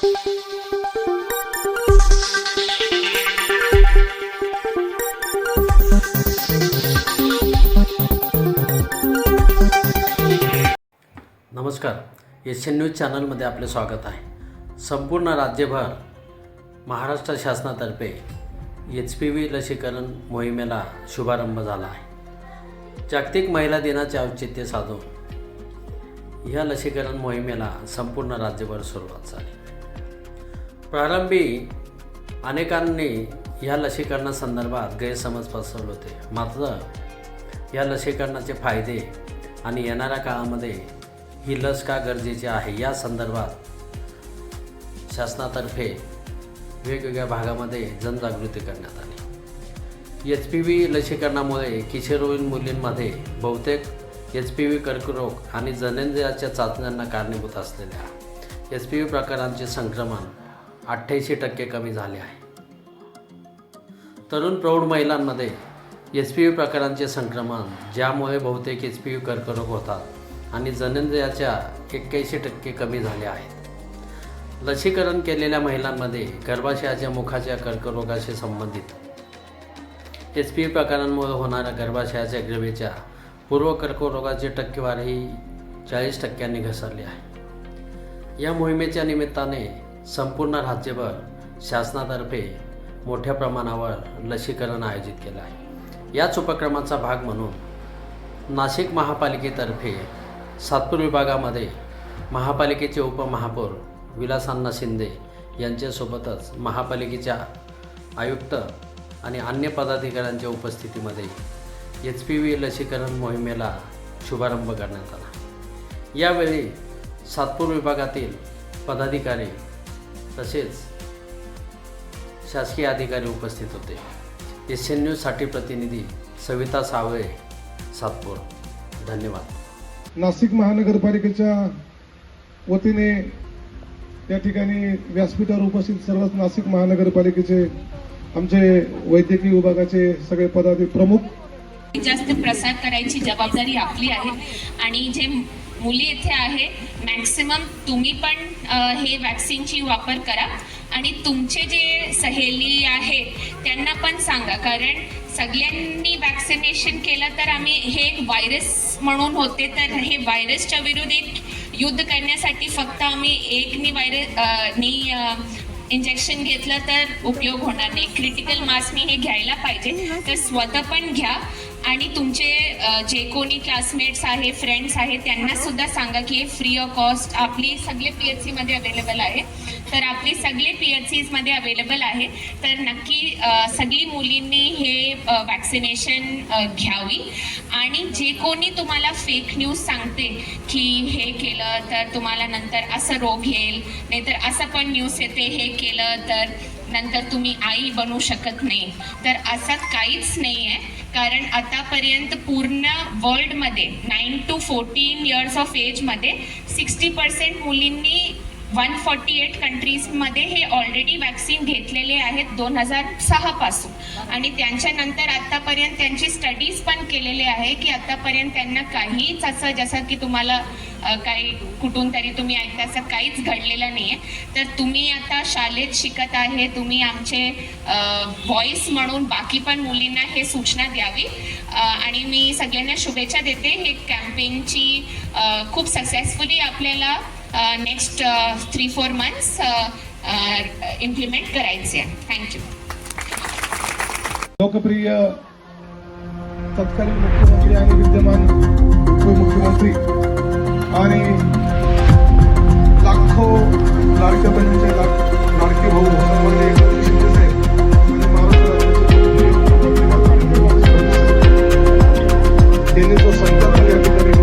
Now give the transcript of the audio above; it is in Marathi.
नमस्कार, एशियन न्यूज चॅनलमध्ये आपले स्वागत आहे। संपूर्ण राज्यभर महाराष्ट्र शासनातर्फे HPV लसीकरण मोहिमेला शुभारंभ झाला आहे। जागतिक महिला दिनाचे औचित्य साधून या लसीकरण मोहिमेला संपूर्ण राज्यभर सुरुवात झाली। प्रारंभी अनेकांनी या लसीकरणासंदर्भात गैरसमज पसरवले होते, मात्र या लसीकरणाचे फायदे आणि येणाऱ्या काळामध्ये ही लस का गरजेची आहे या संदर्भात शासनातर्फे वेगवेगळ्या भागामध्ये जनजागृती करण्यात आली। HPV लसीकरणामुळे किशोरवयीन मुलींमध्ये बहुतेक HPV कर्करोग आणि जननेंद्रियाच्या चाचण्यांना कारणीभूत असलेल्या HPV प्रकारांचे संक्रमण 88% कमी झाले आहे। तरुण प्रौढ महिलांमध्ये HPV प्रकारांचे संक्रमण ज्यामुळे बहुतेक HPV कर्करोग होतात आणि जननेंद्रियाच्या 81% कमी झाले आहेत। लसीकरण केलेल्या महिलांमध्ये गर्भाशयाच्या मुखाच्या कर्करोगाशी संबंधित HPV प्रकारांमुळे होणाऱ्या गर्भाशयाच्या ग्रवेच्या पूर्व कर्करोगाची टक्केवारी 40% घसरली आहे। या मोहिमेच्या निमित्ताने संपूर्ण राज्यभर शासनातर्फे मोठ्या प्रमाणावर लसीकरण आयोजित केलं आहे। याच उपक्रमाचा भाग म्हणून नाशिक महापालिकेतर्फे सातपूर विभागामध्ये महापालिकेचे उपमहापौर विलास शिंदे यांच्यासोबतच महापालिकेच्या आयुक्त आणि अन्य पदाधिकाऱ्यांच्या उपस्थितीमध्ये HPV लसीकरण मोहिमेला शुभारंभ करण्यात आला। यावेळी सातपूर विभागातील पदाधिकारी तसेच शासकीय अधिकारी उपस्थित होते। एशियन न्यूजसाठी प्रतिनिधी सविता सावळे, सातपूर। धन्यवाद। नाशिक महानगरपालिकेच्या वतीने या ठिकाणी व्यासपीठावर उपस्थित सर्व नाशिक महानगरपालिकेचे आमचे वैद्यकीय विभागाचे सगळे पदाधिकारी प्रमुख जास्त प्रसार करायची जबाबदारी आपली आहे आणि जे मुली इथे आहे मॅक्सिमम तुम्ही पण हे वॅक्सिनची वापर करा आणि तुमचे जे सहेली आहे त्यांना पण सांगा, कारण सगळ्यांनी वॅक्सिनेशन केलं तर आम्ही हे एक व्हायरस म्हणून होते, तर हे व्हायरसच्या विरुद्ध एक युद्ध करण्यासाठी फक्त आम्ही इंजेक्शन घेतलं तर उपयोग होणार नाही। क्रिटिकल मासनी हे घ्यायला पाहिजे, तर स्वतः पण घ्या आणि तुमचे जे कोणी क्लासमेट्स आहे, फ्रेंड्स आहे त्यांना सुद्धा सांगा की हे फ्री ऑफ कॉस्ट आपली सगळे PHC मध्ये अवेलेबल आहे, तर आपली सगळे PHCs मध्ये अवेलेबल आहे, तर नक्की सगळी मुलींनी हे वॅक्सिनेशन घ्यावी। आणि जे कोणी तुम्हाला फेक न्यूज सांगते की हे केलं तर तुम्हाला नंतर असं रोग येईल, नाहीतर असं पण न्यूज येते हे केलं तर नंतर तुम्ही आई बनू शकत नाही, तर असं काहीच नाही आहे। कारण आतापर्यंत पूर्ण वर्ल्डमध्ये 9 to 14 इयर्स ऑफ एजमध्ये 60% मुलींनी 148 कंट्रीजमध्ये हे ऑलरेडी वॅक्सिन घेतलेले आहेत 2006 पासून, आणि त्यांच्यानंतर आतापर्यंत त्यांची स्टडीज पण केलेले आहे की आतापर्यंत त्यांना काहीच असं जसं की तुम्हाला काही कुठून तरी तुम्ही ऐकता असं काहीच घडलेलं नाही आहे। तर तुम्ही आता शाळेत शिकत आहे, तुम्ही आमचे व्हॉइस म्हणून बाकी पण मुलींना हे सूचना द्यावी आणि मी सगळ्यांना शुभेच्छा देते। हे कॅम्पेनची खूप सक्सेसफुली आपल्याला नेक्स्ट 3-4 मंथ्स इम्प्लिमेंट करायचे आहे। थँक्यू। लोकप्रिय तत्कालीन मुख्यमंत्री आणि विद्यमान उपमुख्यमंत्री आणि लाखो लाडक्या बहिणींचे लाडके भाऊ सन्माननीय एकनाथ शिंदे साहेब आणि महाराष्ट्र राज्याचे त्यांनी जो संकल्प या ठिकाणी